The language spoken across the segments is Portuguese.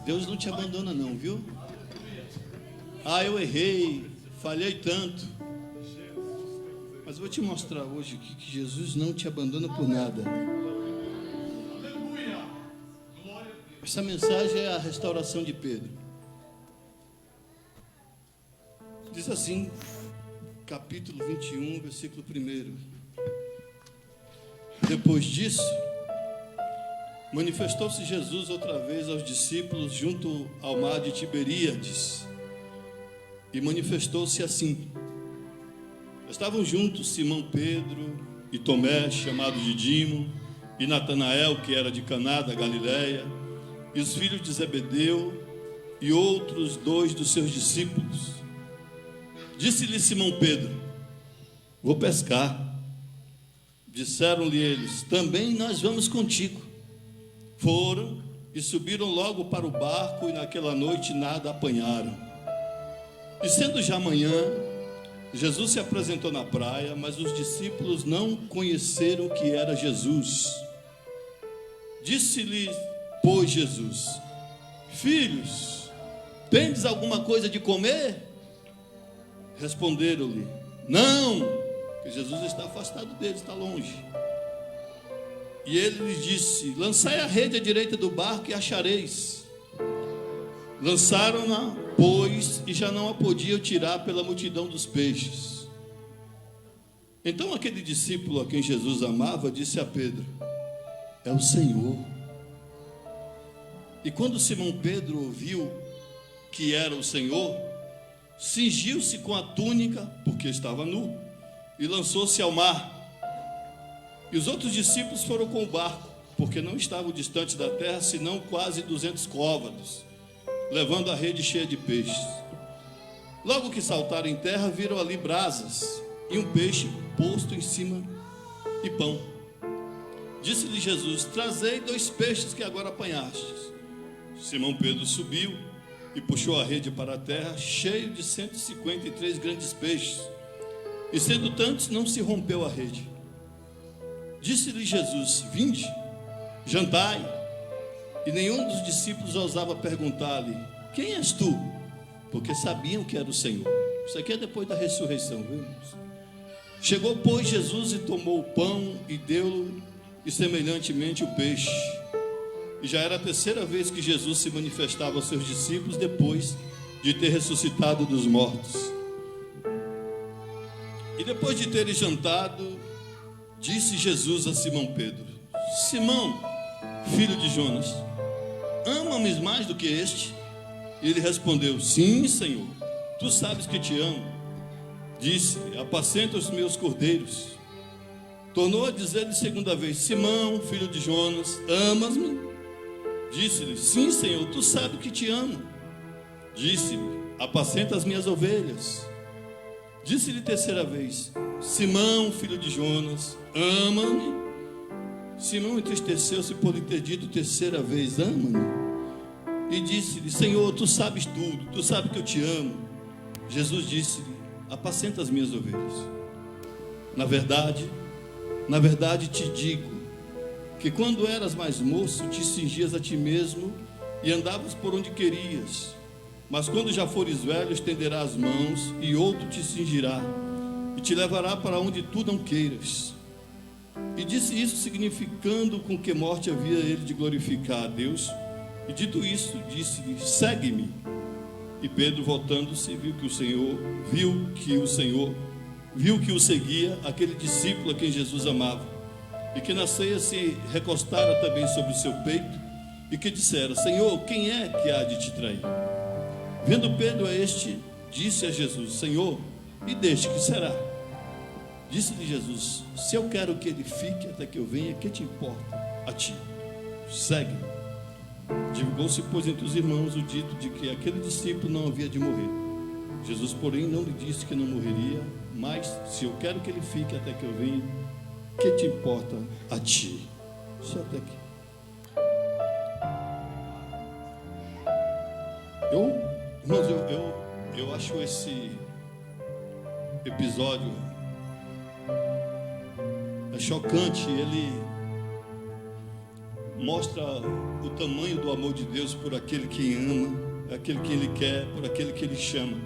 Deus não te abandona não, viu? Ah, eu errei, falhei tanto. Mas eu vou te mostrar hoje que Jesus não te abandona por nada. Essa mensagem é a restauração de Pedro. Diz assim, capítulo 21, versículo 1. Depois disso, manifestou-se Jesus outra vez aos discípulos junto ao mar de Tiberíades. E manifestou-se assim. Estavam juntos Simão Pedro e Tomé, chamado de Dídimo, e Natanael, que era de Caná da Galileia, e os filhos de Zebedeu, e outros 2 dos seus discípulos. Disse-lhe Simão Pedro: vou pescar. Disseram-lhe eles: também nós vamos contigo. Foram e subiram logo para o barco, e naquela noite nada apanharam. E sendo já manhã, Jesus se apresentou na praia, mas os discípulos não conheceram que era Jesus. Disse-lhe, pois, Jesus: filhos, tendes alguma coisa de comer? Responderam-lhe: não, que Jesus está afastado deles, está longe. E ele lhes disse: lançai a rede à direita do barco e achareis. Lançaram-na, pois, e já não a podiam tirar pela multidão dos peixes. Então aquele discípulo a quem Jesus amava disse a Pedro: é o Senhor. E quando Simão Pedro ouviu que era o Senhor, cingiu-se com a túnica, porque estava nu, e lançou-se ao mar. E os outros discípulos foram com o barco, porque não estavam distante da terra, senão quase 200 côvados, levando a rede cheia de peixes. Logo que saltaram em terra, viram ali brasas e um peixe posto em cima e pão. Disse-lhe Jesus: trazei 2 peixes que agora apanhastes. Simão Pedro subiu e puxou a rede para a terra, cheio de 153 grandes peixes, e sendo tantos, não se rompeu a rede. Disse-lhe Jesus: vinde, jantai. E nenhum dos discípulos ousava perguntar-lhe: quem és tu? Porque sabiam que era o Senhor. Isso aqui é depois da ressurreição, viu, irmãos? Chegou, pois, Jesus e tomou o pão e deu-lhe, e semelhantemente o peixe. E já era a 3ª vez que Jesus se manifestava aos seus discípulos depois de ter ressuscitado dos mortos. E depois de terem jantado, disse Jesus a Simão Pedro: Simão, filho de Jonas, ama-me mais do que este? E ele respondeu: sim, Senhor, tu sabes que te amo. Disse-lhe: apacenta os meus cordeiros. Tornou a dizer-lhe 2ª vez: Simão, filho de Jonas, amas-me? Disse-lhe: sim, Senhor, tu sabes que te amo. Disse-lhe: apacenta as minhas ovelhas. Disse-lhe 3ª vez: Simão, filho de Jonas, ama-me? Simão entristeceu-se por lhe ter dito 3ª vez: ama-me? E disse-lhe: Senhor, tu sabes tudo, tu sabes que eu te amo. Jesus disse-lhe: apacenta as minhas ovelhas. Na verdade te digo, que quando eras mais moço, te cingias a ti mesmo e andavas por onde querias. Mas quando já fores velho, estenderás as mãos, e outro te cingirá, e te levará para onde tu não queiras. E disse isso, significando com que morte havia ele de glorificar a Deus. E dito isso, disse-lhe: segue-me. E Pedro, voltando-se, viu que o seguia aquele discípulo a quem Jesus amava, e que na ceia se recostara também sobre o seu peito, e que dissera: Senhor, quem é que há de te trair? Vendo Pedro a este, disse a Jesus: Senhor, e deste que será? Disse-lhe Jesus: se eu quero que ele fique até que eu venha, que te importa a ti? Segue-me. Divulgou-se, pois, entre os irmãos o dito de que aquele discípulo não havia de morrer. Jesus, porém, não lhe disse que não morreria, mas se eu quero que ele fique até que eu venha, que te importa a ti? Só até aqui. Irmãos, eu acho esse episódio chocante. Ele mostra o tamanho do amor de Deus por aquele que ama, aquele que Ele quer, por aquele que Ele chama.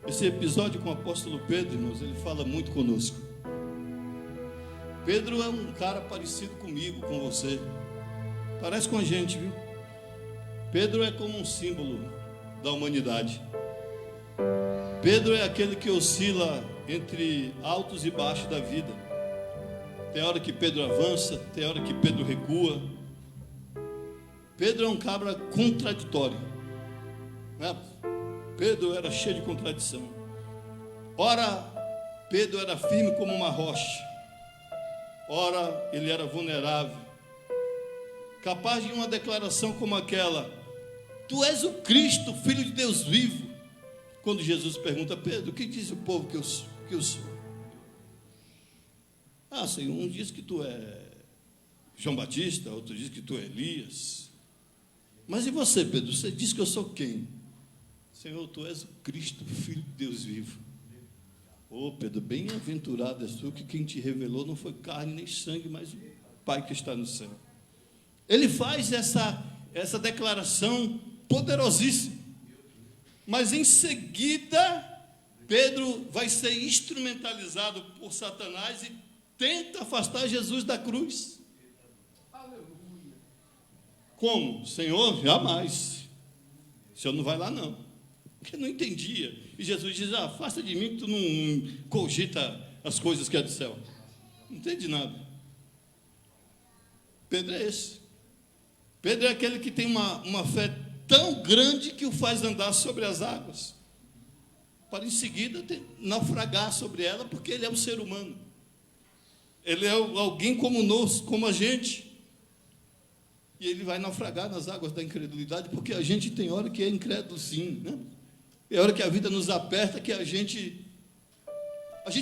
Esse episódio com o apóstolo Pedro, irmãos, ele fala muito conosco. Pedro é um cara parecido comigo, com você. Parece com a gente, viu? Pedro é como um símbolo da humanidade. Pedro é aquele que oscila entre altos e baixos da vida. Tem hora que Pedro avança, tem hora que Pedro recua. Pedro é um cabra contraditório, né? Pedro era cheio de contradição. Ora, Pedro era firme como uma rocha. Ora, ele era vulnerável. Capaz de uma declaração como aquela: tu és o Cristo, Filho de Deus vivo. Quando Jesus pergunta: Pedro, o que diz o povo que eu sou? Ah, Senhor, um diz que tu é João Batista, outro diz que tu é Elias. Mas e você, Pedro? Você diz que eu sou quem? Senhor, tu és o Cristo, Filho de Deus vivo. Ô Pedro, bem-aventurado és tu, que quem te revelou não foi carne nem sangue, mas o Pai que está no céu. Ele faz essa declaração poderosíssima. Mas em seguida, Pedro vai ser instrumentalizado por Satanás e tenta afastar Jesus da cruz. Como? Senhor, jamais. O Senhor não vai lá não. Porque não entendia. E Jesus diz: afasta de mim que tu não cogita as coisas que é do céu. Não entende nada. Pedro é esse. Pedro é aquele que tem uma fé tão grande que o faz andar sobre as águas, para em seguida naufragar sobre ela, porque ele é um ser humano. Ele é alguém como nós, como a gente. E ele vai naufragar nas águas da incredulidade, porque a gente tem hora que é incrédulo sim, né? É hora que a vida nos aperta, que a gente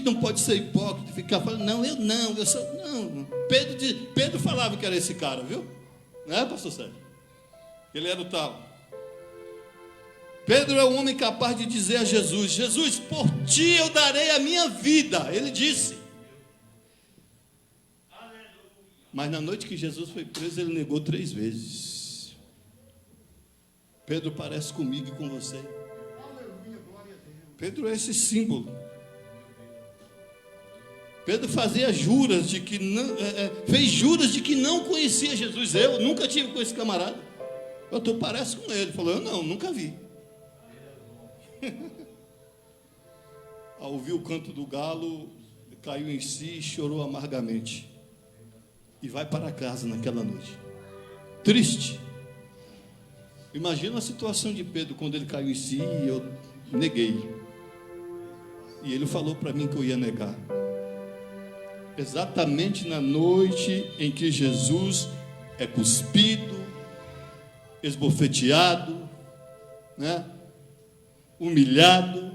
não pode ser hipócrita, ficar falando: não, eu sou, não. Pedro falava que era esse cara, viu? Não é, pastor Sérgio? Ele era o tal. Pedro é o homem capaz de dizer a Jesus: Jesus, por ti eu darei a minha vida. Ele disse. Mas na noite que Jesus foi preso, ele negou 3 vezes. Pedro parece comigo e com você. Pedro é esse símbolo. Pedro fazia juras de que não, fez juras de que não conhecia Jesus. Eu nunca tive com esse camarada. Tu parece com ele. Ele falou: eu não, nunca vi. Ao ouvir o canto do galo, caiu em si e chorou amargamente. E vai para casa naquela noite, triste. Imagina a situação de Pedro quando ele caiu em si e eu neguei. E ele falou para mim que eu ia negar. Exatamente na noite em que Jesus é cuspido, esbofeteado, né? Humilhado.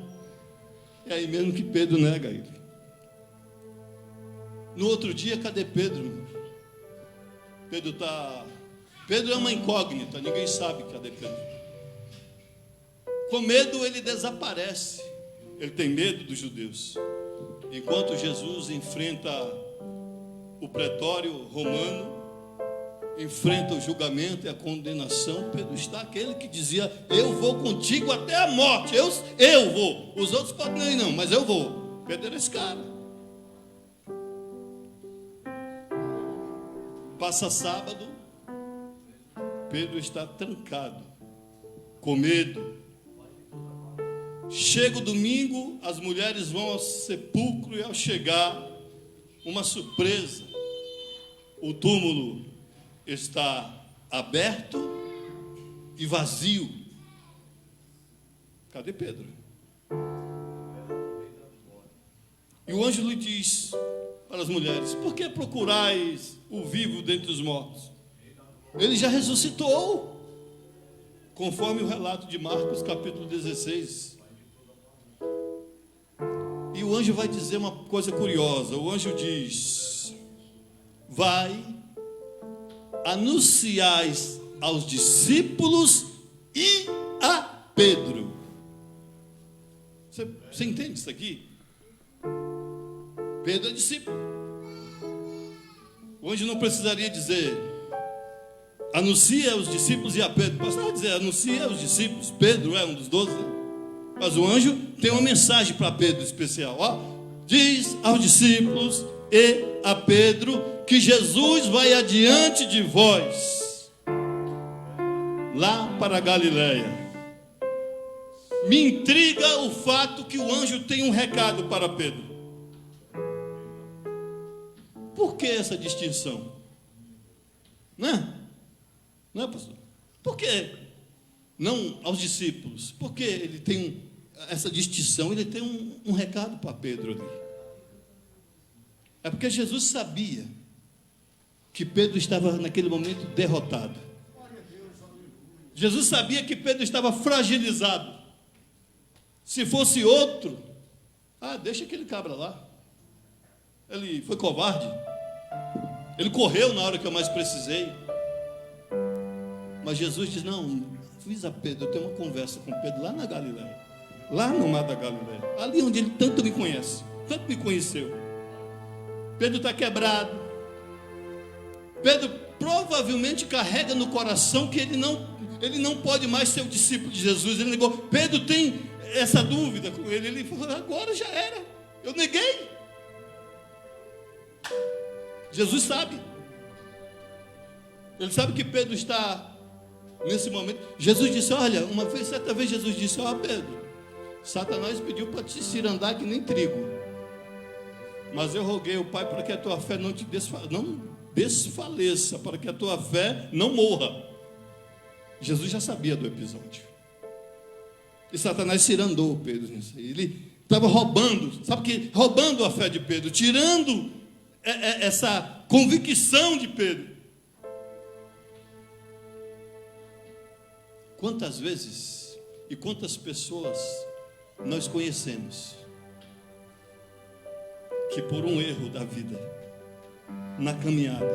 É aí mesmo que Pedro nega ele. No outro dia, cadê Pedro? Pedro é uma incógnita, ninguém sabe cadê Pedro. Com medo ele desaparece. Ele tem medo dos judeus. Enquanto Jesus enfrenta o pretório romano, enfrenta o julgamento e a condenação, Pedro está aquele que dizia: eu vou contigo até a morte. Eu vou. Os outros podem não ir não, mas eu vou. Pedro era esse cara. Passa sábado, Pedro está trancado, com medo. Chega o domingo, as mulheres vão ao sepulcro e ao chegar, uma surpresa. O túmulo está aberto e vazio. Cadê Pedro? E o anjo lhe diz para as mulheres: por que procurais o vivo dentre os mortos? Ele já ressuscitou, conforme o relato de Marcos capítulo 16. E o anjo vai dizer uma coisa curiosa. O anjo diz: vai, anunciais aos discípulos e a Pedro. Você entende isso aqui? Pedro é discípulo. O anjo não precisaria dizer: anuncia aos discípulos e a Pedro. Bastava dizer: anuncia aos discípulos. Pedro é um dos 12, né? Mas o anjo tem uma mensagem para Pedro especial. Ó, diz aos discípulos e a Pedro que Jesus vai adiante de vós, lá para a Galileia. Me intriga o fato que o anjo tem um recado para Pedro. Por que essa distinção? Não é, pastor? Por que não aos discípulos? Por que ele tem essa distinção? Ele tem um recado para Pedro ali. É porque Jesus sabia que Pedro estava naquele momento derrotado. Jesus sabia que Pedro estava fragilizado. Se fosse outro, deixa aquele cabra lá. Ele foi covarde. Ele correu na hora que eu mais precisei. Mas Jesus diz: não, avisa Pedro, eu tenho uma conversa com Pedro lá na Galileia. Lá no mar da Galileia. Ali onde ele tanto me conhece, tanto me conheceu. Pedro está quebrado. Pedro provavelmente carrega no coração que ele não pode mais ser o discípulo de Jesus. Ele negou. Pedro tem essa dúvida com ele. Ele falou: agora já era. Eu neguei. Jesus sabe. Ele sabe que Pedro está nesse momento. Jesus disse: olha, certa vez Jesus disse: ó, Pedro, Satanás pediu para te cirandar que nem trigo, mas eu roguei ao Pai para que a tua fé não desfaleça, para que a tua fé não morra. Jesus já sabia do episódio. E Satanás cirandou Pedro nisso aí. Ele estava roubando, sabe que? Roubando a fé de Pedro, tirando essa convicção de Pedro. Quantas vezes e quantas pessoas nós conhecemos que por um erro da vida, na caminhada,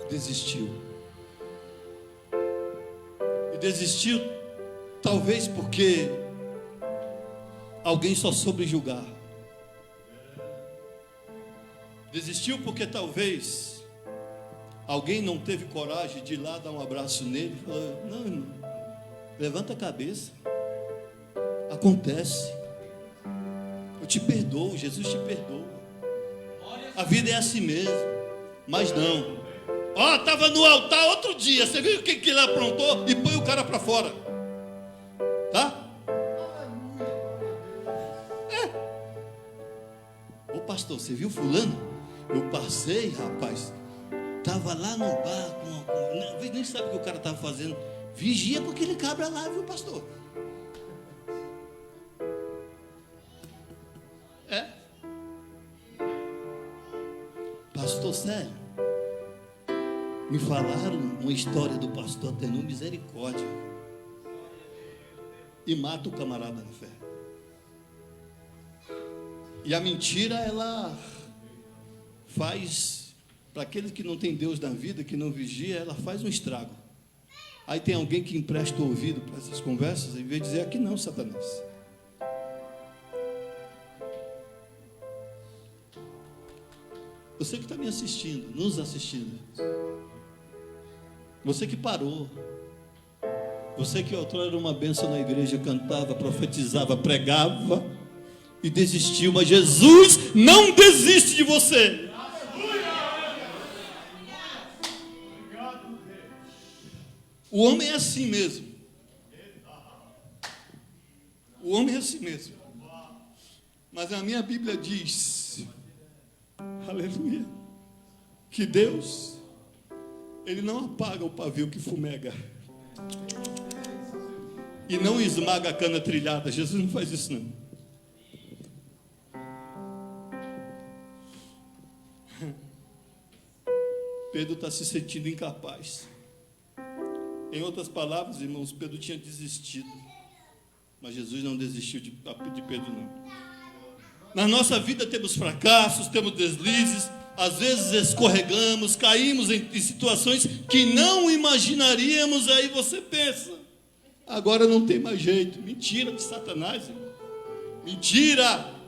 desistiu. E desistiu talvez porque alguém só soube julgar. Desistiu porque talvez alguém não teve coragem de ir lá dar um abraço nele e falar: não, irmão, levanta a cabeça, acontece, eu te perdoo, Jesus te perdoa, a vida é assim mesmo. Mas não. Estava no altar outro dia, você viu o que ele aprontou? E põe o cara para fora, tá? Ô pastor, você viu fulano? Eu passei, rapaz, estava lá no bar, nem sabe o que o cara estava fazendo. Vigia com aquele cabra lá, viu, pastor? Pastor, sério, me falaram uma história do pastor Atenor, misericórdia, e mata o camarada na fé. E a mentira, ela faz, para aquele que não tem Deus na vida, que não vigia, ela faz um estrago. Aí tem alguém que empresta o ouvido para essas conversas, em vez de dizer: aqui não, Satanás. Você que está me assistindo, nos assistindo, você que parou, você que outrora era uma bênção na igreja, cantava, profetizava, pregava e desistiu, mas Jesus não desiste de você. O homem é assim mesmo. O homem é assim mesmo. Mas a minha Bíblia diz, aleluia, que Deus, Ele não apaga o pavio que fumega e não esmaga a cana trilhada. Jesus não faz isso não. Pedro está se sentindo incapaz. Em outras palavras, irmãos, Pedro tinha desistido. Mas Jesus não desistiu de Pedro, não. Na nossa vida temos fracassos, temos deslizes, às vezes escorregamos, caímos em situações que não imaginaríamos. Aí você pensa: agora não tem mais jeito. Mentira de Satanás, irmão. Mentira.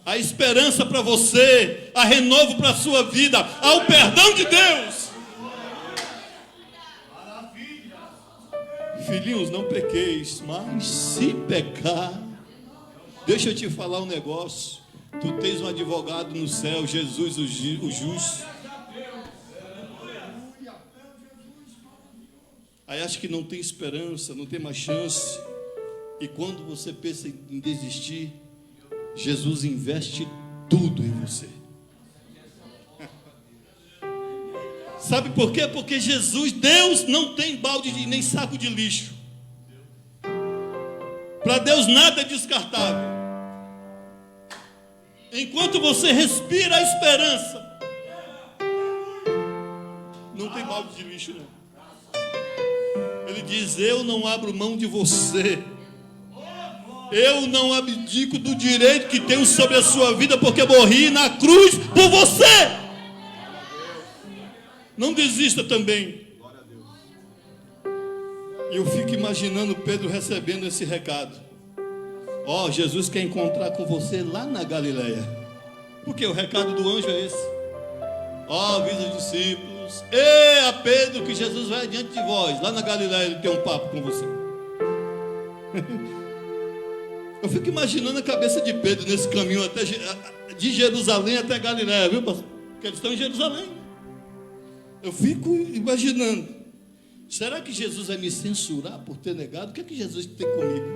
há esperança para você, há renovo para a sua vida, há o perdão de Deus. Filhinhos, não pequeis, mas se pecar, deixa eu te falar um negócio. Tu tens um advogado no céu, Jesus o justo. Aí acha que não tem esperança, não tem mais chance. E quando você pensa em desistir, Jesus investe tudo em você. Sabe por quê? Porque Jesus, Deus não tem balde nem saco de lixo. Para Deus nada é descartável. Enquanto você respira a esperança, não tem balde de lixo não. Ele diz: eu não abro mão de você. Eu não abdico do direito que tenho sobre a sua vida, porque morri na cruz por você. Não desista também. E eu fico imaginando Pedro recebendo esse recado. Ó, Jesus quer encontrar com você lá na Galileia. Porque o recado do anjo é esse. Ó, avisa os discípulos. Ei, a Pedro, que Jesus vai diante de vós. Lá na Galileia ele tem um papo com você. Eu fico imaginando a cabeça de Pedro nesse caminho até de Jerusalém até Galileia, viu, pastor? Porque eles estão em Jerusalém. Eu fico imaginando. Será que Jesus vai me censurar por ter negado? O que é que Jesus tem comigo?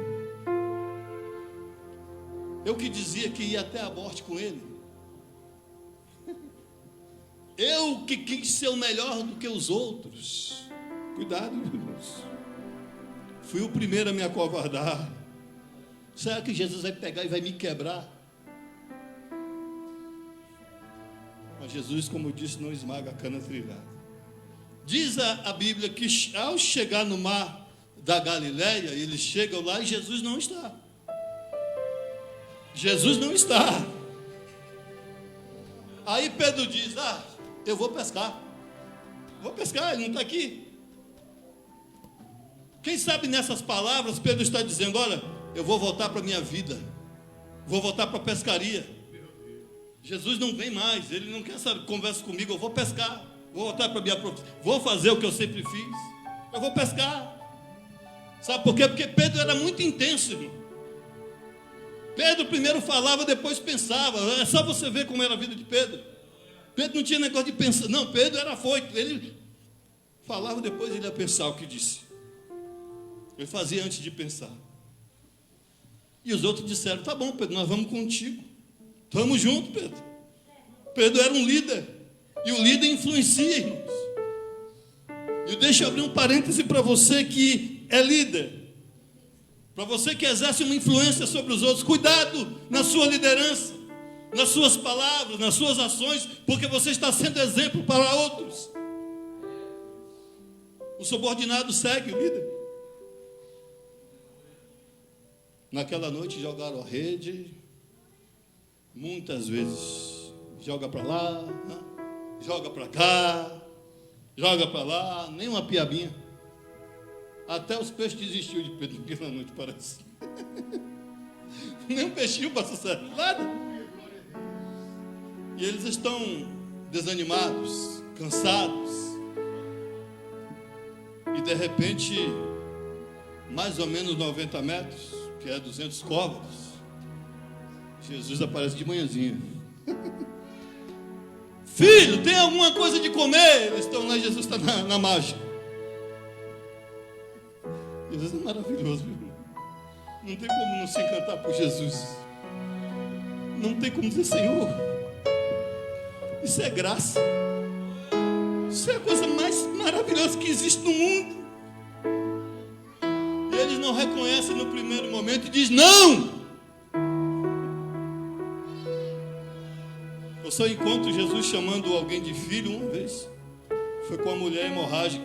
Eu que dizia que ia até a morte com ele. Eu que quis ser o melhor do que os outros. Cuidado, irmãos. Fui o primeiro a me acovardar. Será que Jesus vai pegar e vai me quebrar? Mas Jesus, como eu disse, não esmaga a cana trilhada. Diz a Bíblia que ao chegar no mar da Galileia, eles chegam lá e Jesus não está. Jesus não está. Aí Pedro diz: eu vou pescar. Vou pescar, ele não está aqui. Quem sabe nessas palavras Pedro está dizendo: olha, eu vou voltar para a minha vida. Vou voltar para a pescaria. Jesus não vem mais, ele não quer saber, conversa comigo, eu vou pescar. Vou voltar para a minha profissão. Vou fazer o que eu sempre fiz. Eu vou pescar. Sabe por quê? Porque Pedro era muito intenso, irmão. Pedro primeiro falava, depois pensava. É só você ver como era a vida de Pedro. Pedro não tinha negócio de pensar. Não, Pedro era afoito. Ele falava, depois ele ia pensar o que disse. Ele fazia antes de pensar. E os outros disseram: tá bom, Pedro, nós vamos contigo. Vamos junto, Pedro. Pedro era um líder. E o líder influencia, irmãos. E deixa eu abrir um parêntese para você que é líder. Para você que exerce uma influência sobre os outros. Cuidado na sua liderança, nas suas palavras, nas suas ações, porque você está sendo exemplo para outros. O subordinado segue o líder. Naquela noite jogaram a rede. Muitas vezes joga para lá, joga para cá, joga para lá, nem uma piabinha. Até os peixes desistiram de Pedro naquela noite, parece. Nem um peixinho passou certo, nada. E eles estão desanimados, cansados. E de repente, mais ou menos 90 metros, que é 200 côvados, Jesus aparece de manhãzinha. Filho, tem alguma coisa de comer? Eles estão lá, Jesus está na margem. Jesus é maravilhoso, viu? Não tem como não se encantar por Jesus. Não tem como dizer: Senhor, isso é graça. Isso é a coisa mais maravilhosa que existe no mundo. E eles não reconhecem no primeiro momento e dizem: não! Eu só encontro Jesus chamando alguém de filho uma vez. Foi com a mulher hemorrágica.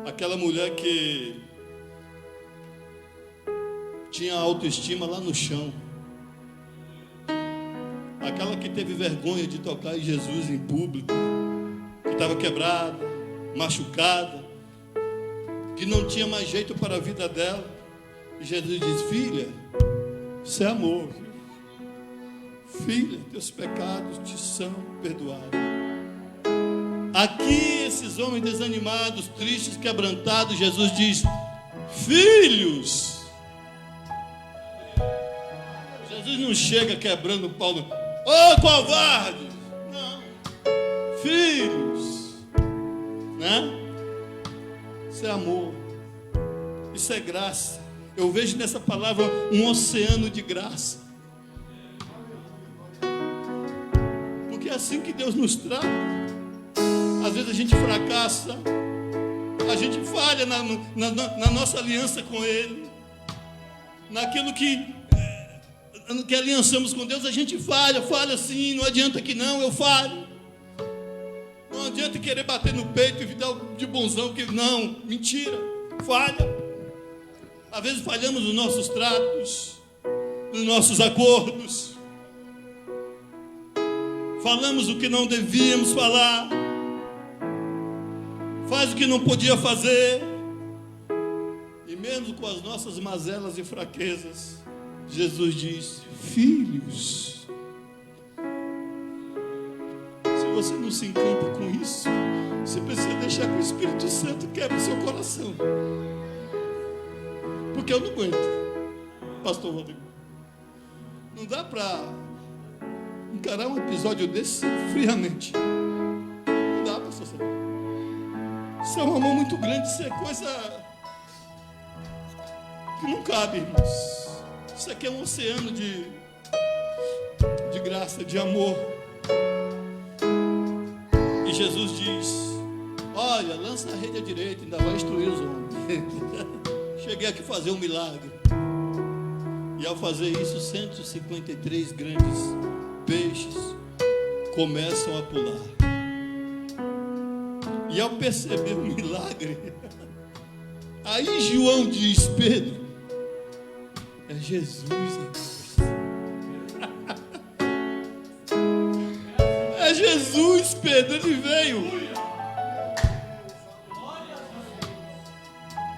Aquela mulher que tinha a autoestima lá no chão. Aquela que teve vergonha de tocar em Jesus em público. Que estava quebrada, machucada. Que não tinha mais jeito para a vida dela. E Jesus diz: filha, isso é amor. filha, teus pecados te são perdoados. Aqui, esses homens desanimados, tristes, quebrantados, Jesus diz: filhos. Jesus não chega quebrando o pau, ô covarde! Não, filhos, né? Isso é amor, isso é graça. Eu vejo nessa palavra um oceano de graça, porque é assim que Deus nos trata. Às vezes a gente fracassa, a gente falha na nossa aliança com Ele, naquilo que aliançamos com Deus. A gente falha sim, não adianta que não, eu falho. Não adianta querer bater no peito e dar de bonzão, que não, mentira, falha. Às vezes falhamos nos nossos tratos, nos nossos acordos, falamos o que não devíamos falar, faz o que não podia fazer, e mesmo com as nossas mazelas e fraquezas, Jesus diz: filhos. Se você não se encanta com isso, você precisa deixar que o Espírito Santo quebre seu coração, porque eu não aguento, pastor Rodrigo. Não dá para encarar um episódio desse friamente. Não dá, pastor. Isso é um amor muito grande, isso é coisa que não cabe, irmãos. Isso aqui é um oceano de graça, de amor. E Jesus diz: olha, lança a rede à direita, ainda vai instruir os homens. Cheguei aqui fazer um milagre. E ao fazer isso, 153 grandes peixes começam a pular. E ao perceber o milagre, aí João diz: Pedro, é Jesus, é Jesus, Pedro, ele veio.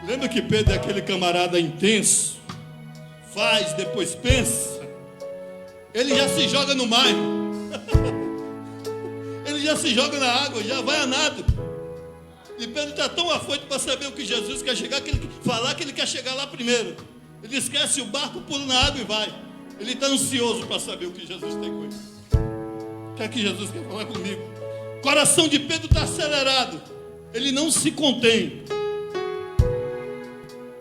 Lembra que Pedro é aquele camarada intenso, faz, depois pensa. Ele já se joga no mar, ele já se joga na água, já vai a nado. E Pedro está tão afoito para saber o que Jesus quer chegar, que ele falar que ele quer chegar lá primeiro. Ele esquece o barco, pula na água e vai. Ele está ansioso para saber o que Jesus tem com ele. O que é que Jesus quer falar comigo? O coração de Pedro está acelerado. Ele não se contém.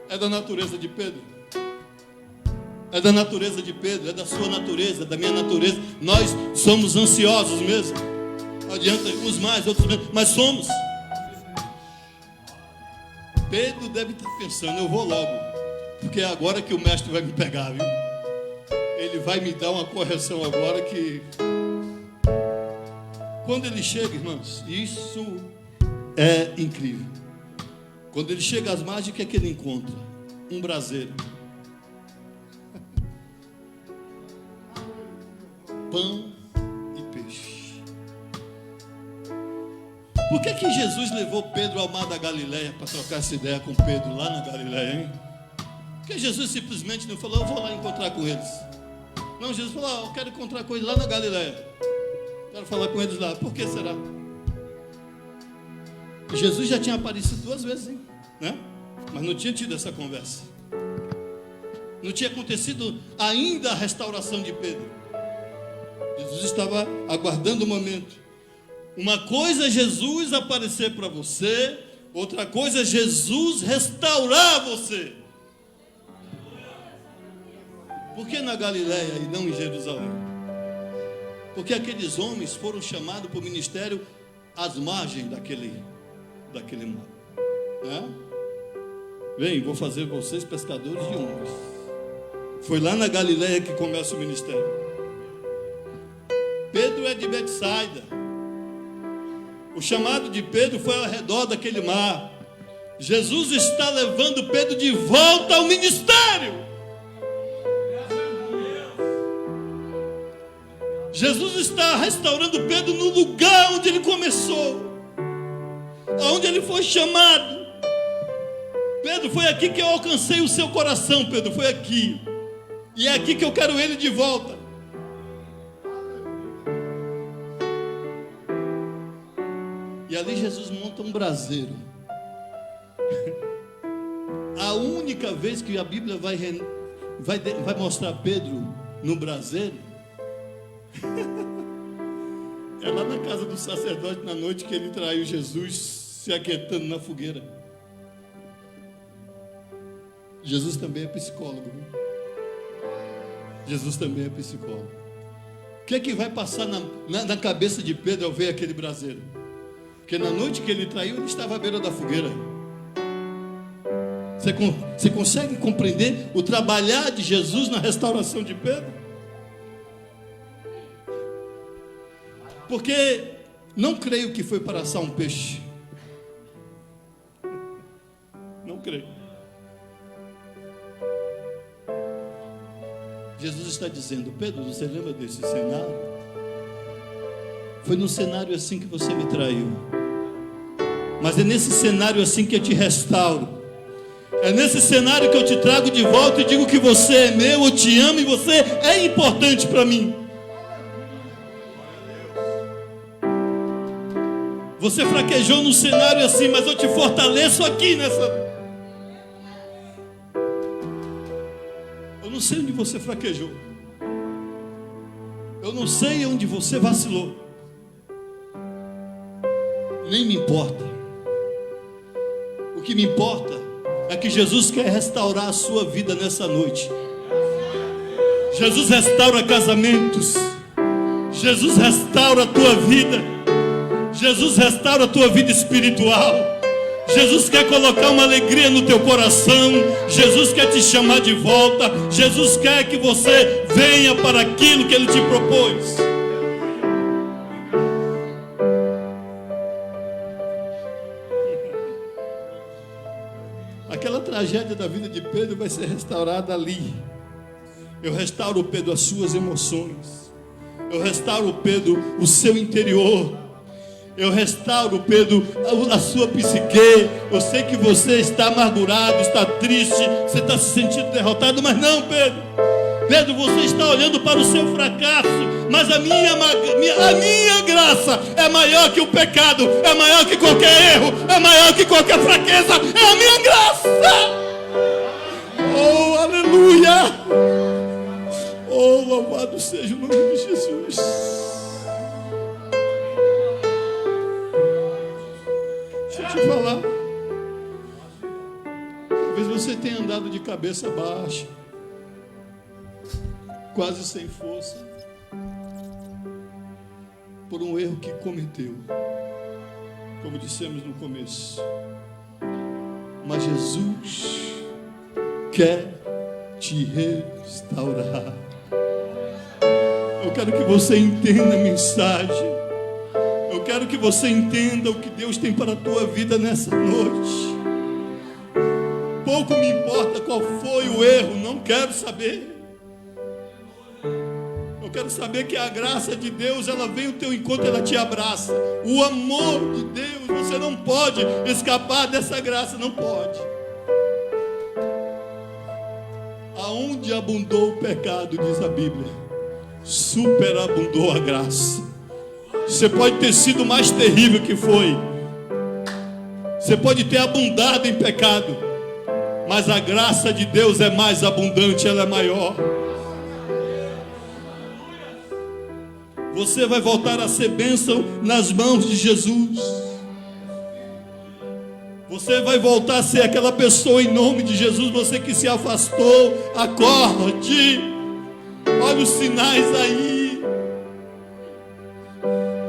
É da natureza de Pedro. É da natureza de Pedro. É da sua natureza, da minha natureza. Nós somos ansiosos mesmo. Não adianta, uns mais, outros menos, mas somos. Pedro deve estar pensando: eu vou logo, porque é agora que o mestre vai me pegar, viu? Ele vai me dar uma correção agora que... Quando ele chega, irmãos, isso é incrível. Quando ele chega às margens, o que é que ele encontra? Um braseiro. Pão e peixe. Por que Jesus levou Pedro ao mar da Galileia para trocar essa ideia com Pedro lá na Galileia, hein? Porque Jesus simplesmente não falou: eu vou lá encontrar com eles. Não, Jesus falou: eu quero encontrar com eles lá na Galileia. Quero falar com eles lá. Por que será? Jesus já tinha aparecido 2 vezes, hein? Né? Mas não tinha tido essa conversa. Não tinha acontecido ainda a restauração de Pedro. Jesus estava aguardando o momento. Uma coisa é Jesus aparecer para você, outra coisa é Jesus restaurar você. Por que na Galileia e não em Jerusalém? Porque aqueles homens foram chamados para o ministério às margens daquele mar, né? Vem, vou fazer vocês pescadores de homens. Foi lá na Galileia que começa o ministério. Pedro é de Betsaida. O chamado de Pedro foi ao redor daquele mar. Jesus está levando Pedro de volta ao ministério. Jesus está restaurando Pedro no lugar onde ele começou, onde ele foi chamado. Pedro, foi aqui que eu alcancei o seu coração, Pedro, foi aqui. E é aqui que eu quero ele de volta. ali Jesus monta um braseiro. A única vez que a Bíblia vai mostrar Pedro no braseiro é lá na casa do sacerdote, na noite que ele traiu Jesus, se aquietando na fogueira. Jesus também é psicólogo, né? Jesus também é psicólogo. O que é que vai passar na cabeça de Pedro ao ver aquele braseiro? Porque na noite que ele traiu, ele estava à beira da fogueira. Você consegue compreender o trabalhar de Jesus na restauração de Pedro? Porque não creio que foi para assar um peixe. Não creio. Jesus está dizendo: Pedro, você lembra desse cenário? Foi num cenário assim que você me traiu. Mas é nesse cenário assim que eu te restauro. É nesse cenário que eu te trago de volta e digo que você é meu, eu te amo e você é importante para mim. Você fraquejou num cenário assim, mas eu te fortaleço aqui nessa. Eu não sei onde você fraquejou. Eu não sei onde você vacilou. Nem me importa. O que me importa é que Jesus quer restaurar a sua vida nessa noite. Jesus restaura casamentos. Jesus restaura a tua vida. Jesus restaura a tua vida espiritual. Jesus quer colocar uma alegria no teu coração. Jesus quer te chamar de volta. Jesus quer que você venha para aquilo que Ele te propôs. Aquela tragédia da vida de Pedro vai ser restaurada ali. Eu restauro, Pedro, as suas emoções. Eu restauro, Pedro, o seu interior. Eu restauro, Pedro, a sua psique. Eu sei que você está amargurado, está triste, você está se sentindo derrotado, mas não, Pedro. Pedro, você está olhando para o seu fracasso, mas a minha graça é maior que o pecado, é maior que qualquer erro, é maior que qualquer fraqueza, é a minha graça. Oh, aleluia! Oh, louvado seja o nome de Jesus. Deixa eu te falar. Talvez você tenha andado de cabeça baixa, quase sem força, por um erro que cometeu, como dissemos no começo. Mas Jesus quer te restaurar. Eu quero que você entenda a mensagem. Eu quero que você entenda o que Deus tem para a tua vida nessa noite. Pouco me importa qual foi o erro, não quero saber. Eu quero saber que a graça de Deus, ela vem ao teu encontro, ela te abraça. O amor de Deus, você não pode escapar dessa graça, não pode. Aonde abundou o pecado, diz a Bíblia, superabundou a graça. Você pode ter sido mais terrível que foi. Você pode ter abundado em pecado, mas a graça de Deus é mais abundante, ela é maior. Você vai voltar a ser bênção nas mãos de Jesus. Você vai voltar a ser aquela pessoa em nome de Jesus. Você que se afastou, acorde. Olha os sinais aí.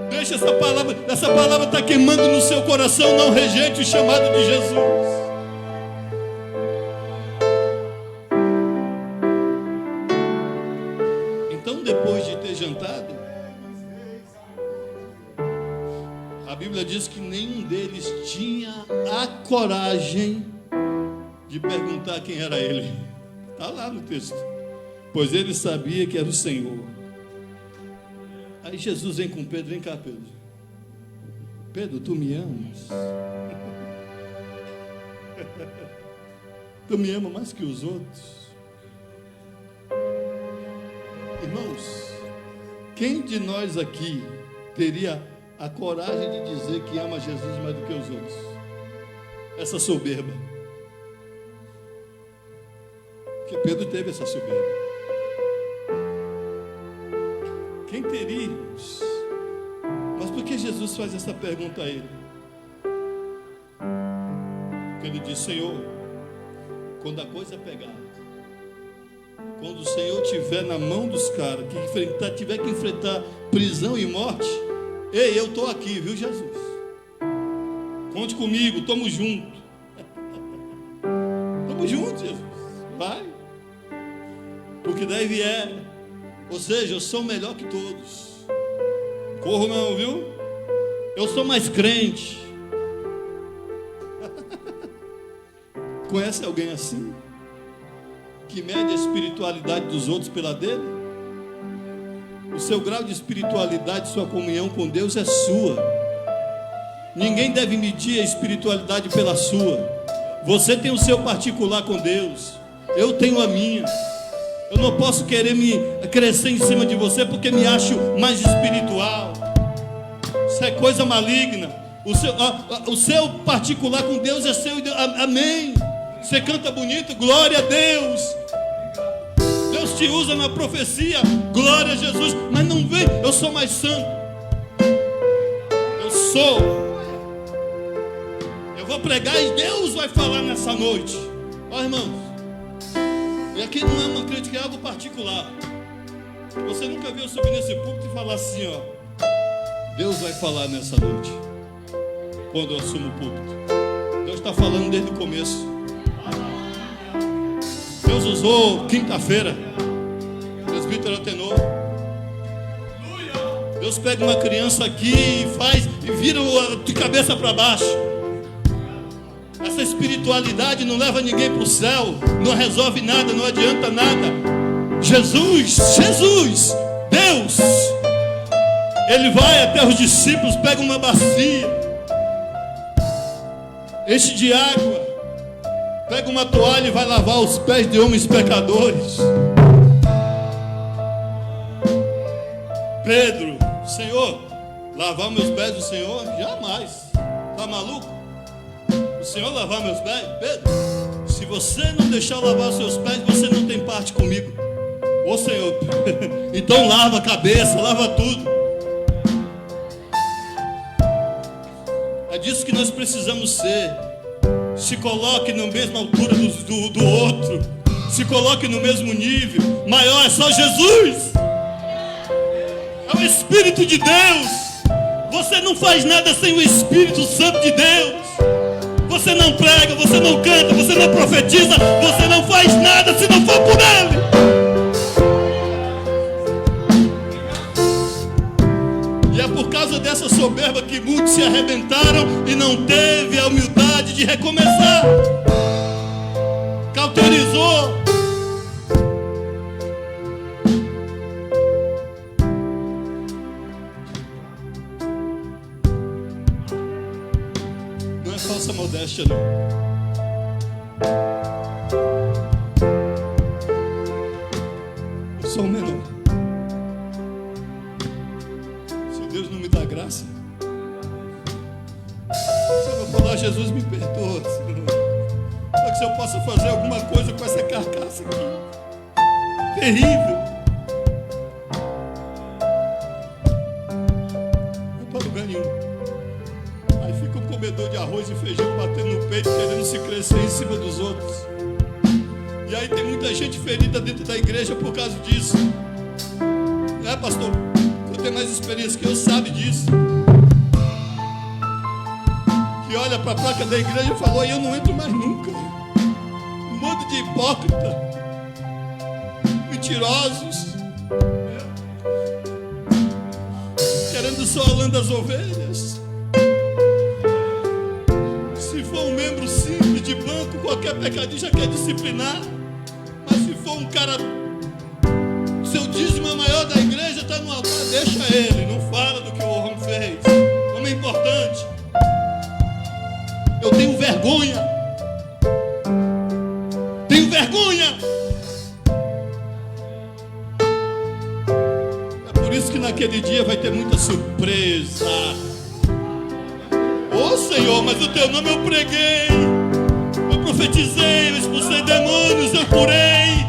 Deixa essa palavra está queimando no seu coração. Não rejeite o chamado de Jesus. Então, depois de ter jantado, a Bíblia diz que nenhum deles tinha a coragem de perguntar quem era ele. Está lá no texto. Pois ele sabia que era o Senhor. Aí Jesus vem com Pedro. Vem cá, Pedro. Pedro, tu me amas? Tu me ama mais que os outros? Irmãos, quem de nós aqui teria a coragem de dizer que ama Jesus mais do que os outros. Essa soberba. Porque Pedro teve essa soberba. Quem teríamos? Mas por que Jesus faz essa pergunta a ele? Porque ele diz: Senhor, quando a coisa pegar, quando o Senhor estiver na mão dos caras, que tiver que enfrentar prisão e morte, ei, eu estou aqui, viu, Jesus? Conte comigo, estamos juntos. Estamos juntos, Jesus. Vai. Porque daí vier. Ou seja, eu sou melhor que todos. Corro não, viu? Eu sou mais crente. Conhece alguém assim? Que mede a espiritualidade dos outros pela dele? O seu grau de espiritualidade, sua comunhão com Deus é sua. Ninguém deve medir a espiritualidade pela sua. Você tem o seu particular com Deus. Eu tenho a minha. Eu não posso querer me crescer em cima de você porque me acho mais espiritual. Isso é coisa maligna. O seu particular com Deus é seu. Amém. Você canta bonito, glória a Deus. Deus te usa na profecia, glória a Jesus. Mas não vem, eu sou mais santo. Eu sou. Eu vou pregar e Deus vai falar nessa noite. Ó, irmãos, e aqui não é uma crítica, é algo particular. Você nunca viu eu subir nesse púlpito e falar assim, ó: Deus vai falar nessa noite. Quando eu assumo o púlpito, Deus está falando desde o começo. Deus usou quinta-feira, presbítero tenor. Deus pega uma criança aqui e faz, e vira de cabeça para baixo. Essa espiritualidade não leva ninguém para o céu, não resolve nada, não adianta nada. Jesus, Deus, Ele vai até os discípulos, pega uma bacia, enche de água, pega uma toalha e vai lavar os pés de homens pecadores. Pedro: Senhor, lavar meus pés do Senhor? Jamais. Está maluco? O Senhor lavar meus pés? Pedro, se você não deixar eu lavar os seus pés, você não tem parte comigo. Ô Senhor, então lava a cabeça, lava tudo. É disso que nós precisamos ser. Se coloque na mesma altura do outro. Se coloque no mesmo nível. Maior é só Jesus. É o Espírito de Deus. Você não faz nada sem o Espírito Santo de Deus. Você não prega, você não canta, você não profetiza, você não faz nada se não for por Ele. E é por causa dessa soberba que muitos se arrebentaram e não teve a humildade de recomeçar. Cauterizou. Não é falsa modéstia, não. Eu sou o menor. Se Deus não me dá graça, se eu vou falar: Jesus, me perdoa, Senhor, para que se eu possa fazer alguma coisa com essa carcaça aqui terrível, não para lugar nenhum. Aí fica um comedor de arroz e feijão batendo no peito, querendo se crescer em cima dos outros. E aí tem muita gente ferida dentro da igreja por causa disso. É, pastor, você tem mais experiência que eu, sabe disso. Que olha para a placa da igreja e falou: eu não entro mais nunca. Um monte de hipócrita, mentirosos, querendo só a lã das ovelhas. Se for um membro simples de banco, qualquer pecadinho já quer disciplinar. Mas se for um cara, seu dízimo é maior da igreja, está no altar, deixa ele, não fala do que o homem fez. Homem é importante. Eu tenho vergonha. Tenho vergonha. É por isso que naquele naquele dia vai ter muita surpresa. Ô Senhor, mas o teu nome eu preguei, eu profetizei, eu expulsei demônios, eu curei.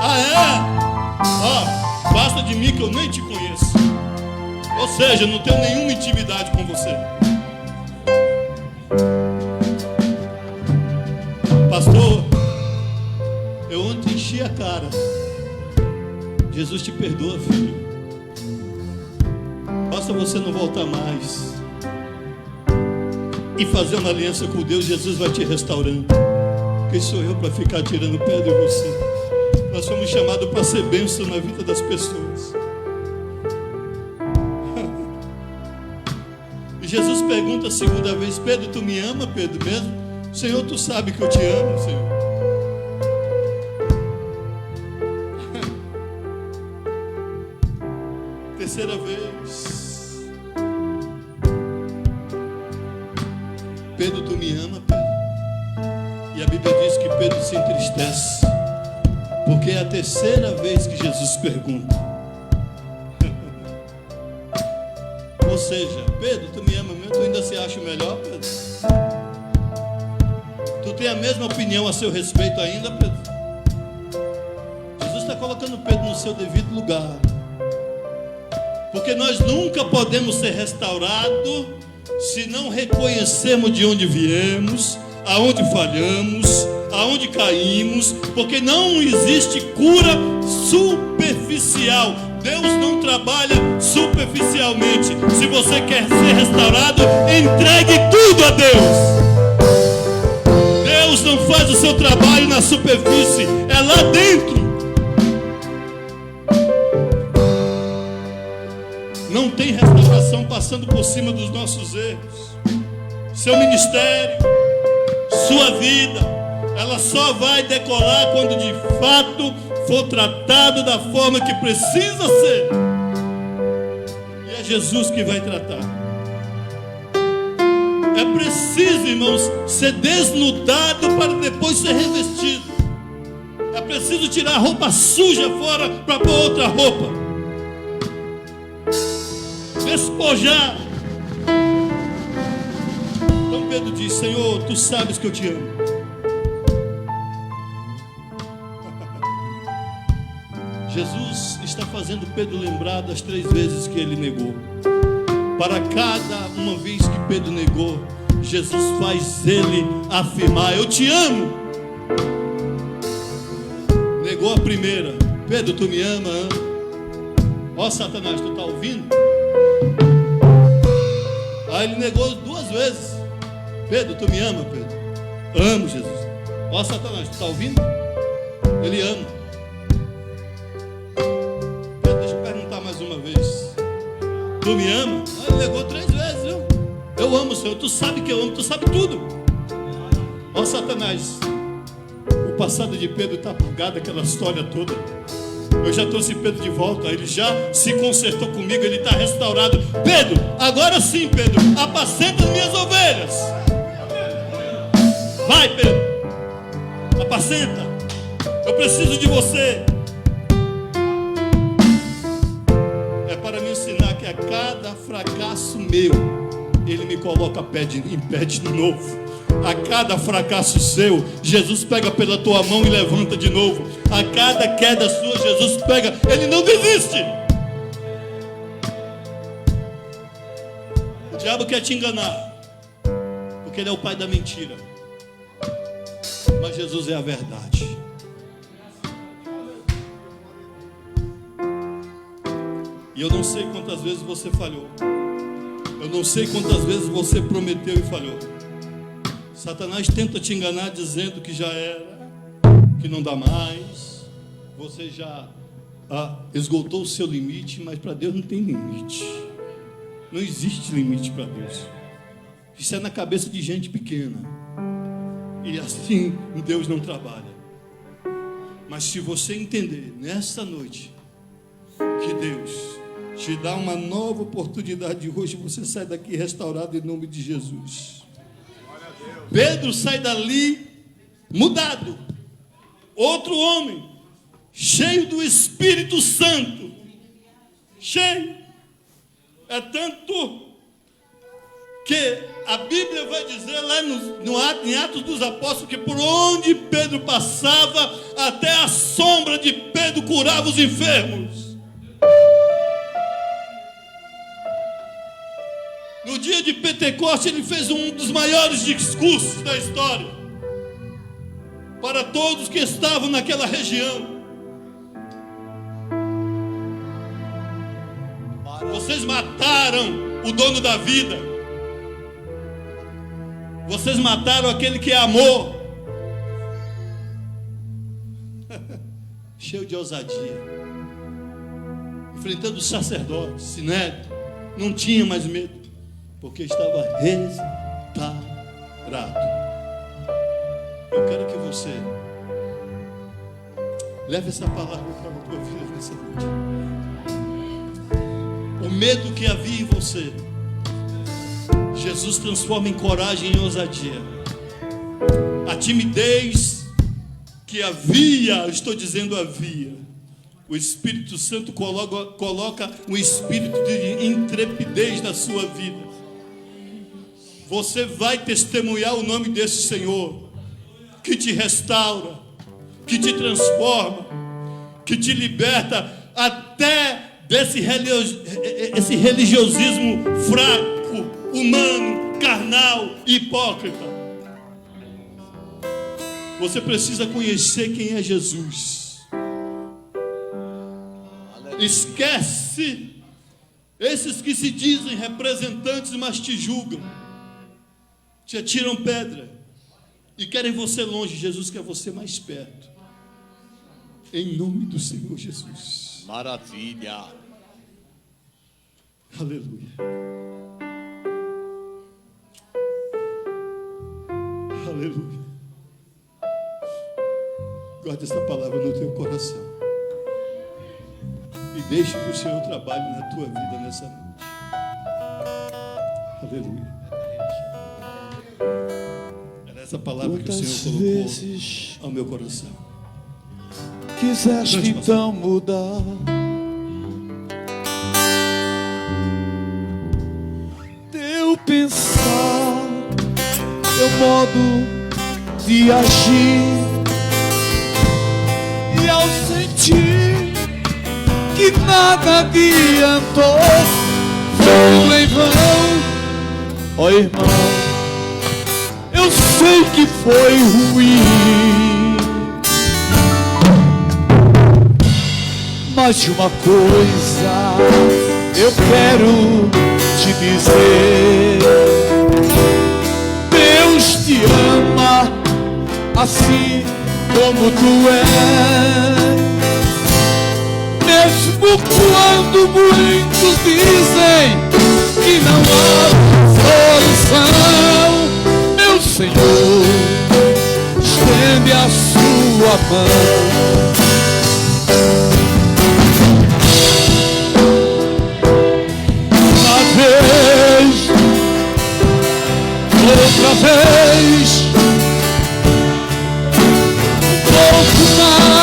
Ah é? Ó, basta de mim que eu nem te conheço. Ou seja, eu não tenho nenhuma intimidade com você. Pastor, eu ontem enchi a cara. Jesus te perdoa, filho. Basta você não voltar mais e fazer uma aliança com Deus, Jesus vai te restaurando. Quem sou eu para ficar tirando pedra em você? Nós fomos chamados para ser bênção na vida das pessoas. E Jesus pergunta a segunda vez: Pedro, tu me ama, Pedro, mesmo? Senhor, tu sabe que eu te amo, Senhor. Terceira vez: Pedro, tu me ama, Pedro? E a Bíblia diz que Pedro se entristece, porque é a terceira vez que Jesus pergunta. Ou seja, Pedro, tu me ama mesmo? Tu ainda se acha o melhor, Pedro? Tu tem a mesma opinião a seu respeito ainda, Pedro? Jesus está colocando Pedro no seu devido lugar. Porque nós nunca podemos ser restaurados se não reconhecermos de onde viemos, aonde falhamos, aonde caímos, porque não existe cura superficial. Deus não trabalha superficialmente. Se você quer ser restaurado, entregue tudo a Deus. Deus não faz o seu trabalho na superfície, é lá dentro. Não tem restauração passando por cima dos nossos erros. Seu ministério, sua vida, ela só vai decolar quando de fato for tratado da forma que precisa ser. E é Jesus que vai tratar. É preciso, irmãos, ser desnudado para depois ser revestido. É preciso tirar a roupa suja fora para pôr outra roupa. Despojar. Então Pedro diz: Senhor, tu sabes que eu te amo. Jesus está fazendo Pedro lembrar das 3 vezes que ele negou. Para cada uma vez que Pedro negou, Jesus faz ele afirmar: eu te amo. Negou a primeira: Pedro, tu me ama? Ó Satanás, tu está ouvindo? Aí ele negou 2 vezes: Pedro, tu me ama, Pedro? Amo, Jesus. Ó Satanás, tu está ouvindo? Ele ama. Pedro, deixa eu perguntar mais uma vez: tu me ama? Aí ele negou 3 vezes, viu? Eu amo, Senhor, tu sabe que eu amo, tu sabe tudo. Ó Satanás, o passado de Pedro está apagado, aquela história toda. Eu já trouxe Pedro de volta, ele já se consertou comigo, ele está restaurado. Pedro, agora sim, Pedro, apacenta as minhas ovelhas. Vai, Pedro, apacenta. Eu preciso de você. É para me ensinar que a cada fracasso meu, ele me coloca em pé de novo. A cada fracasso seu, Jesus pega pela tua mão e levanta de novo. A cada queda sua, Jesus pega, ele não desiste. O diabo quer te enganar, porque ele é o pai da mentira. Mas Jesus é a verdade. E eu não sei quantas vezes você falhou. Eu não sei quantas vezes você prometeu e falhou. Satanás tenta te enganar dizendo que já era, que não dá mais. Você já esgotou o seu limite, mas para Deus não tem limite. Não existe limite para Deus. Isso é na cabeça de gente pequena. E assim Deus não trabalha. Mas se você entender nessa noite que Deus te dá uma nova oportunidade hoje, você sai daqui restaurado em nome de Jesus. Pedro sai dali mudado, outro homem, cheio do Espírito Santo, cheio. É tanto que a Bíblia vai dizer lá em Atos dos Apóstolos que por onde Pedro passava, até a sombra de Pedro curava os enfermos. No dia de Pentecostes ele fez um dos maiores discursos da história para todos que estavam naquela região. Vocês mataram o dono da vida. Vocês mataram aquele que é amor. Cheio de ousadia. Enfrentando os sacerdotes, Sinédrio. Não tinha mais medo, porque estava restaurado. Eu quero que você leve essa palavra para a tua vida nessa noite. O medo que havia em você, Jesus transforma em coragem e ousadia. A timidez que havia, estou dizendo havia, o Espírito Santo coloca um espírito de intrepidez na sua vida. Você vai testemunhar o nome desse Senhor, que te restaura, que te transforma, que te liberta até esse religiosismo fraco, humano, carnal, hipócrita. Você precisa conhecer quem é Jesus. Esquece esses que se dizem representantes, mas te julgam, te atiram pedra e querem você longe. Jesus quer você mais perto. Em nome do Senhor Jesus. Maravilha. Aleluia. Aleluia. Guarde essa palavra no teu coração e deixe que o Senhor trabalhe na tua vida nessa noite. Aleluia. Era essa palavra que o Senhor colocou ao meu coração. Quiseste então mudar teu pensar, teu modo de agir, e ao sentir que nada adiantou, foi em vão. Ó irmão, eu sei que foi ruim, mas de uma coisa eu quero te dizer: Deus te ama assim como tu és. Mesmo quando muitos dizem que não há solução, meu Senhor estende a sua mão. Outra vez, um pouco mais.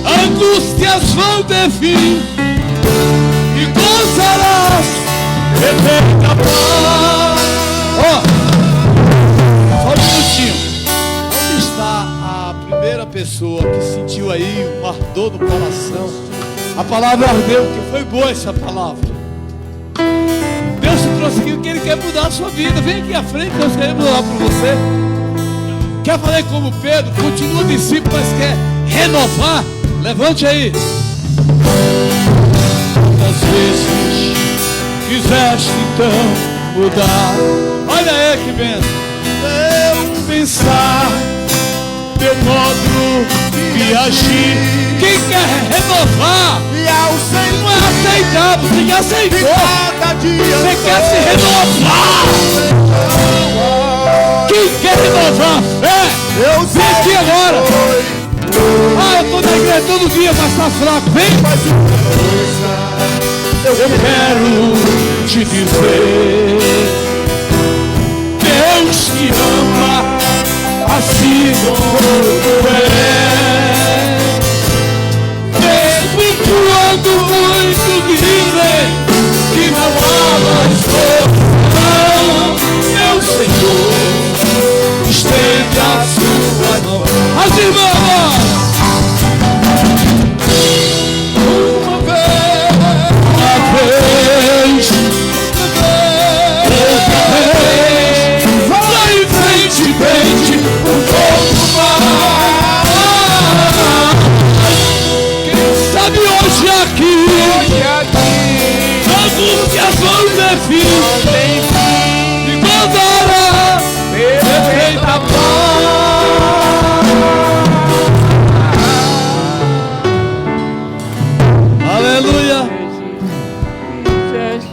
Angústias vão ter fim e gozarás eterna paz. Só um minutinho. Onde está a primeira pessoa que sentiu aí um ardor no coração? A palavra ardeu, que foi boa essa palavra. Deus te trouxe aqui porque Ele quer mudar a sua vida. Vem aqui à frente, Deus quer mudar por você. Quer fazer como Pedro? Continua discípulo, mas quer renovar. Levante aí. Quantas vezes quiseste então mudar? Olha aí que benção. Eu pensar, teu modo de agir. Quem quer renovar não é aceitável, você já aceitou. Você quer se renovar. Quem quer renovar a fé, vem aqui agora. Eu estou na igreja todo dia, mas está fraco. Vem. Eu quero te dizer: Deus te ama assim como tu és. hoje aqui. Todo que as mãos é filho, Não tem fim. e guardará perfeita paz. Aleluia.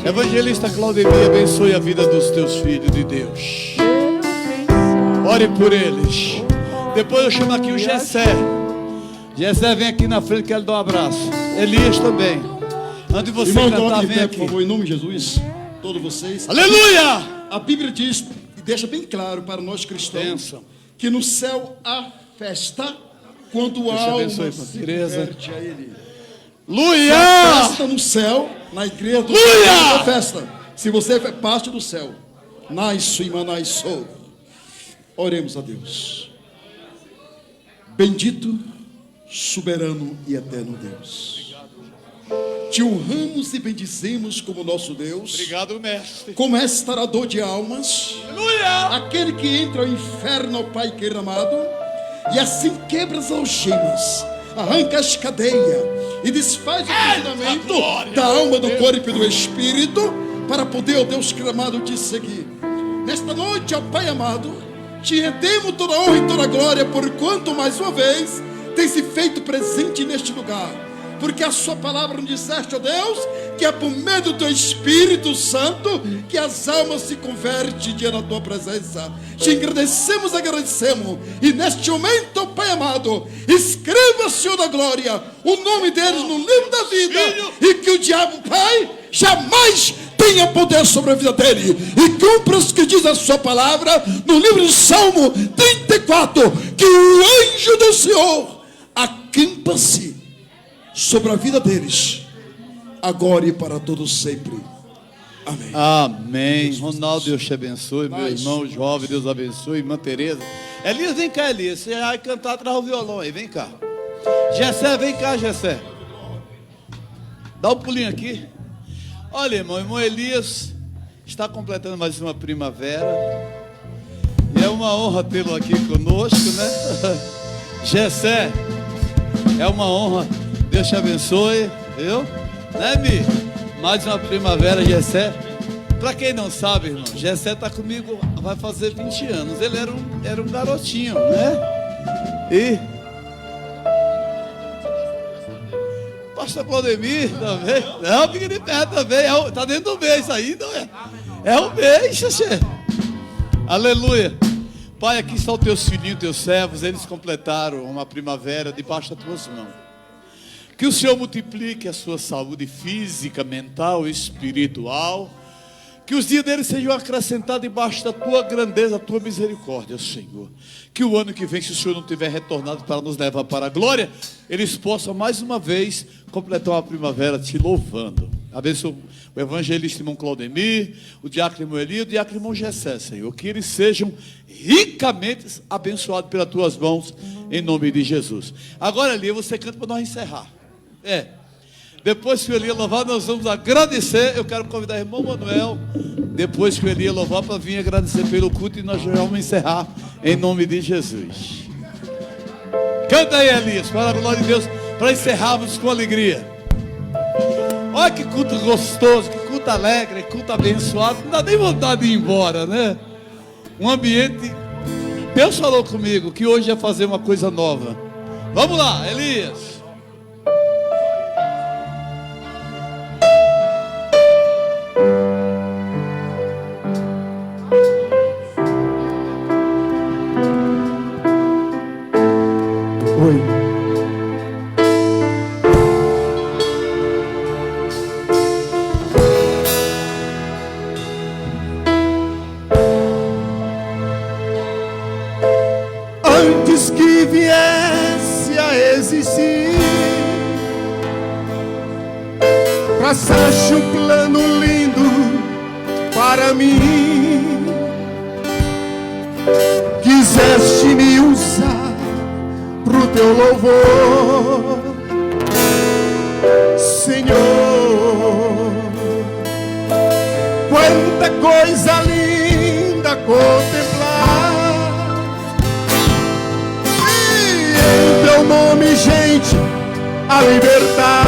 Evangelista Claudemir, abençoe a vida dos teus filhos de Deus. Ore por eles. Depois eu chamo aqui o Gessé. Gessé, vem aqui na frente, quero dar um abraço. Elias também. Antes de você Irmão, cantar, coloque de vem pé, aqui. por favor, em nome de Jesus. Todos vocês. Aleluia! A Bíblia diz e deixa bem claro para nós cristãos Bênção. que no céu há festa quando a Deus te alma abençoe, se Tereza. converte a Ele. Aleluia! Festa no céu, na igreja do Aleluia! céu é festa. Se você é parte do céu, nasce e manasou. Oremos a Deus. Bendito, soberano e eterno Deus. Te honramos e bendizemos como nosso Deus. Obrigado, mestre. Como restaurador de almas, Aleluia! aquele que entra ao inferno, ó Pai querido amado, e assim quebra as algemas, arranca as cadeias e desfaz o funcionamento glória! da alma, do corpo e do espírito, para poder, ó Deus querido amado, te seguir. Nesta noite, ó Pai amado, te rendemos toda a honra e toda a glória, por quanto mais uma vez tem se feito presente neste lugar. Porque a sua palavra nos disseste, ó Deus, que é por meio do teu Espírito Santo que as almas se convertem diante da tua presença. Te agradecemos. E neste momento, ó Pai amado, escreva, Senhor da glória, o nome deles no livro da vida. E que o diabo, Pai, jamais tenha poder sobre a vida dele. E cumpra o que diz a sua palavra no livro de Salmo 34, que o anjo do Senhor acampa-se sobre a vida deles, agora e para todos sempre. Amém. Amém. Ronaldo, Deus te abençoe. Meu Paz. irmão jovem, Deus abençoe. Irmã Tereza. Elias, vem cá, Elias. Você vai cantar atrás do violão aí. Vem cá. Gessé, vem cá, Gessé. Dá um pulinho aqui. Olha, irmão Elias está completando mais uma primavera. E é uma honra tê-lo aqui conosco, né? Gessé, é uma honra. Deus te abençoe, viu? Né, Mi? Mais uma primavera, Gessé. Pra quem não sabe, irmão, Gessé tá comigo, vai fazer 20 anos. Ele era um garotinho, né? E pastor Claudemir também. Não, fica de pé também. Tá dentro do mês aí, não é? É um mês, Xexê. Aleluia. Pai, aqui estão teus filhinhos, teus servos. Eles completaram uma primavera debaixo das tuas mãos. Que o Senhor multiplique a sua saúde física, mental e espiritual. Que os dias deles sejam acrescentados debaixo da tua grandeza, da tua misericórdia, Senhor. Que o ano que vem, se o Senhor não tiver retornado para nos levar para a glória, eles possam mais uma vez completar uma primavera te louvando. Abençoa o evangelista irmão Claudemir, o diácono irmão Eli, o diácono irmão Gessé, Senhor. Que eles sejam ricamente abençoados pelas tuas mãos, em nome de Jesus. Agora, Eli, você canta para nós encerrar. Depois que o Eli louvar, nós vamos agradecer. Eu quero convidar o irmão Manuel, depois que o Eli louvar, para vir agradecer pelo culto. E nós já vamos encerrar em nome de Jesus. Canta aí, Elias, para a glória de Deus, para encerrarmos com alegria. Olha que culto gostoso, que culto alegre, que culto abençoado. Não dá nem vontade de ir embora, né? Um ambiente. Deus falou comigo que hoje ia fazer uma coisa nova. Vamos lá, Elias. Antes que viesse a existir, traçaste um plano lindo para mim. Quiseste me usar pro teu louvor, Senhor. Quanta coisa linda contemplar. Em teu nome, gente, a libertar.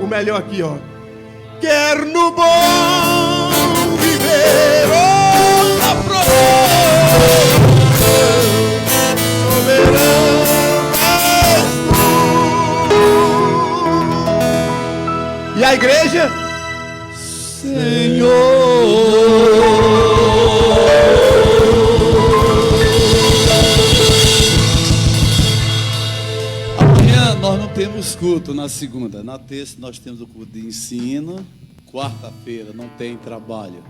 o melhor aqui, ó. Quero no bom viver, oh, na soberano és tu. E a igreja? Amanhã nós não temos culto na segunda. Na terça nós temos o culto de ensino. Quarta-feira não tem trabalho.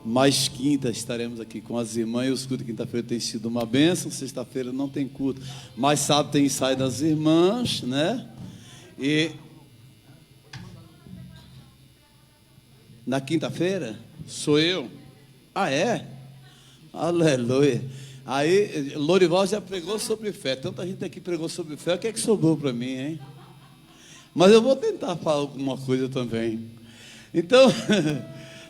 Mas quinta estaremos aqui com as irmãs. Os cultos de quinta-feira tem sido uma bênção. Sexta-feira não tem culto. Mas sábado tem ensaio das irmãs, né? E na quinta-feira sou eu. Ah, é? Aleluia. Aí, Lorival já pregou sobre fé. Tanta gente aqui pregou sobre fé. O que é que sobrou para mim, hein? Mas eu vou tentar falar alguma coisa também. Então,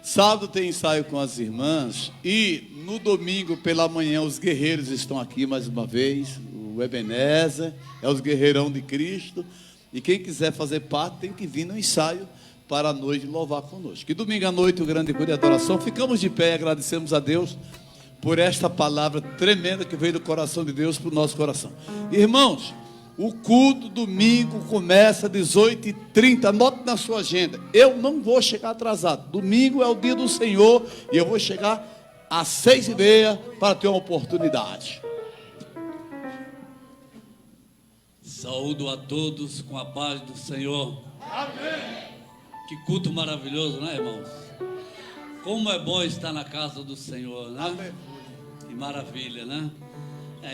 sábado tem ensaio com as irmãs. E no domingo pela manhã os guerreiros estão aqui mais uma vez. O Ebenezer, é os guerreirão de Cristo. E quem quiser fazer parte tem que vir no ensaio para a noite louvar conosco. E domingo à noite o grande culto de adoração. Ficamos de pé e agradecemos a Deus por esta palavra tremenda que veio do coração de Deus para o nosso coração. Irmãos, o culto domingo começa às 18h30. Anote na sua agenda. Eu não vou chegar atrasado. Domingo é o dia do Senhor e eu vou chegar às 6h30 para ter uma oportunidade. Saúdo a todos com a paz do Senhor. Amém. Que culto maravilhoso, né, irmãos? Como é bom estar na casa do Senhor, né? Amém. Que maravilha, né?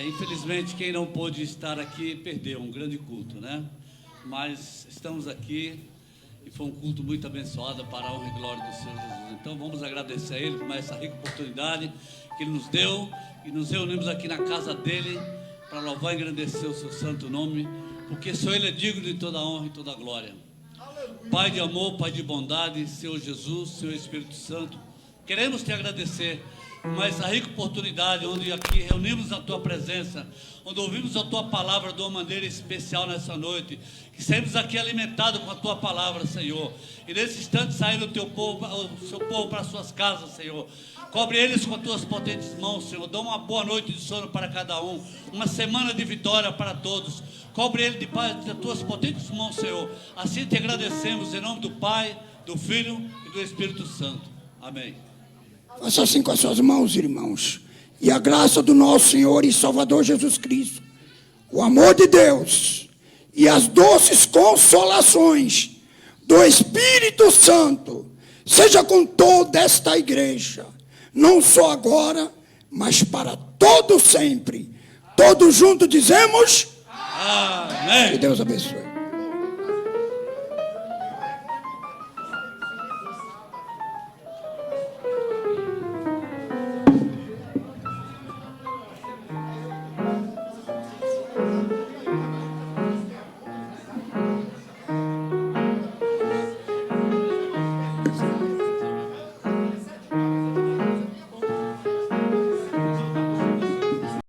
Infelizmente, quem não pôde estar aqui perdeu um grande culto, né? Mas estamos aqui e foi um culto muito abençoado para a honra e glória do Senhor Jesus. Então vamos agradecer a Ele por essa rica oportunidade que Ele nos deu e nos reunimos aqui na casa dEle para louvar e engrandecer o seu santo nome, porque só Ele é digno de toda a honra e toda a glória. Pai de amor, Pai de bondade, Senhor Jesus, Senhor Espírito Santo, queremos te agradecer por essa rica oportunidade onde aqui reunimos na tua presença, onde ouvimos a tua palavra de uma maneira especial nessa noite, que saímos aqui alimentados com a tua palavra, Senhor, e nesse instante saíram o seu povo para as suas casas, Senhor. Cobre eles com as tuas potentes mãos, Senhor. Dá uma boa noite de sono para cada um, uma semana de vitória para todos. Cobre ele de paz das tuas potentes mãos, Senhor. Assim te agradecemos em nome do Pai, do Filho e do Espírito Santo. Amém. Faça assim com as suas mãos, irmãos. E a graça do nosso Senhor e Salvador Jesus Cristo, o amor de Deus e as doces consolações do Espírito Santo seja com toda esta igreja, não só agora, mas para todo sempre. Todos juntos dizemos: amém. Que Deus abençoe.